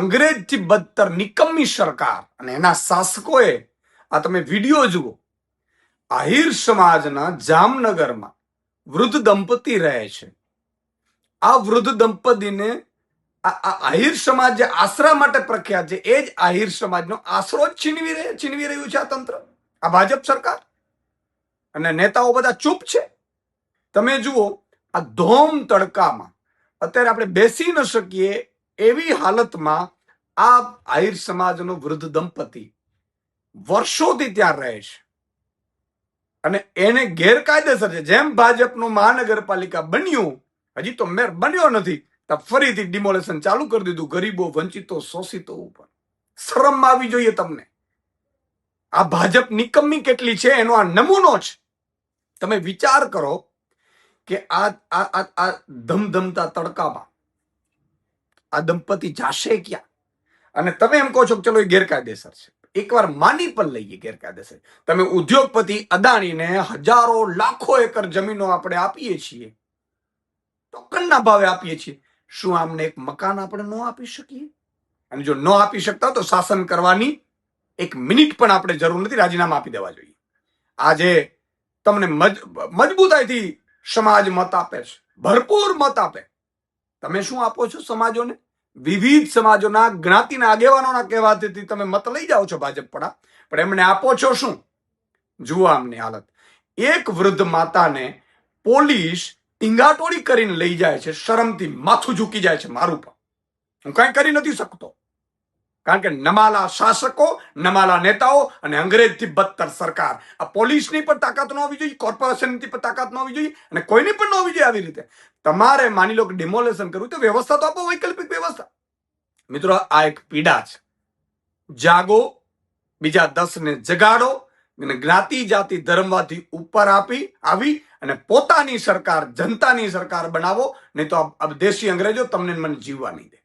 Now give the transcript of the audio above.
અંગ્રેજથી બદતર નિકમ્મી સરકાર અને એના શાસકોએ આ તમે વિડીયો જુઓ, આહિર સમાજના જામનગરમાં વૃદ્ધ દંપતી રહે છે. આ વૃદ્ધ દંપતીને આહિર સમાજ જે આશરા માટે પ્રખ્યાત છે, એ જ આહિર સમાજનો આશરો જ છીનવી રહ્યું છે આ તંત્ર, આ ભાજપ સરકાર. અને નેતાઓ બધા ચૂપ છે. તમે જુઓ, આ ધોમ તડકામાં અત્યારે આપણે બેસી ન શકીએ એવી હાલતમાં આ આહિર સમાજનો વૃદ્ધ દંપતી વર્ષોથી ત્યાં રહે છે અને એને ગેરકાયદેસર છે. જેમ ભાજપનું મહાનગરપાલિકા બન્યું, હજી તો મેયર બન્યો નથી, તો ફરીથી ડિમોલેશન ચાલુ કરી દીધું ગરીબો, વંચિતો, શોષિતો ઉપર. શરમ આવી જોઈએ તમને. આ ભાજપ નિકમ્મી કેટલી છે એનો આ નમૂનો છે. તમે વિચાર કરો કે આ ધમધમતા તડકામાં આ દંપતી જાશે ક્યાં? અને તમે એમ કહો છો કે ચલો એ ગેરકાયદેસર છે. એકવાર માની પણ લઈએ ગેરકાયદેસર. તમે ઉદ્યોગપતિ અદાણીને હજારો લાખો એકર જમીનો આપણે આપીએ છીએ, ટોકનના ભાવે આપીએ છીએ. શું આમને એક મકાન આપણે ન આપી શકીએ? અને જો ન આપી શકતા તો શાસન કરવાની એક મિનિટ પણ આપણે જરૂર નથી, રાજીનામા આપી દેવા જોઈએ. આજે તમને મજબૂતાઈથી સમાજ મત આપે છે, ભરપૂર મત આપે. તમે શું આપો છો સમાજોને? વિવિધ સમાજોના જ્ઞાતિના આગેવાનોના કહેવાથી તમે મત લઈ જાઓ છો ભાજપ પણ એમને આપો છો શું? જુઓ આમની હાલત. એક વૃદ્ધ માતાને પોલીસ ટીંગાટોળી કરીને લઈ જાય છે, શરમથી માથું ઝૂકી જાય છે મારું પણ. હું કઈ કરી નથી શકતો, કારણ કે નમાલા શાસકો, નમાલા નેતાઓ અને અંગ્રેજથી બદતર સરકાર. આ પોલીસની પણ તાકાત ન હોવી જોઈએ, કોર્પોરેશનની પણ તાકાત ન હોવી જોઈએ અને કોઈની પણ ન હોવી જોઈએ. આવી રીતે તમારે માની લો કે ડિમોલેશન કરવું તો વ્યવસ્થા તો આપો, વૈકલ્પિક વ્યવસ્થા. મિત્રો, આ એક પીડા છે. જાગો, બીજા 10 ને જગાડો અને જ્ઞાતિ જાતિ ધર્મવાથી ઉપર આવી અને પોતાની સરકાર, જનતાની સરકાર બનાવો. નહીં તો આ દેશી અંગ્રેજો તમને મને જીવવા નહીં દે.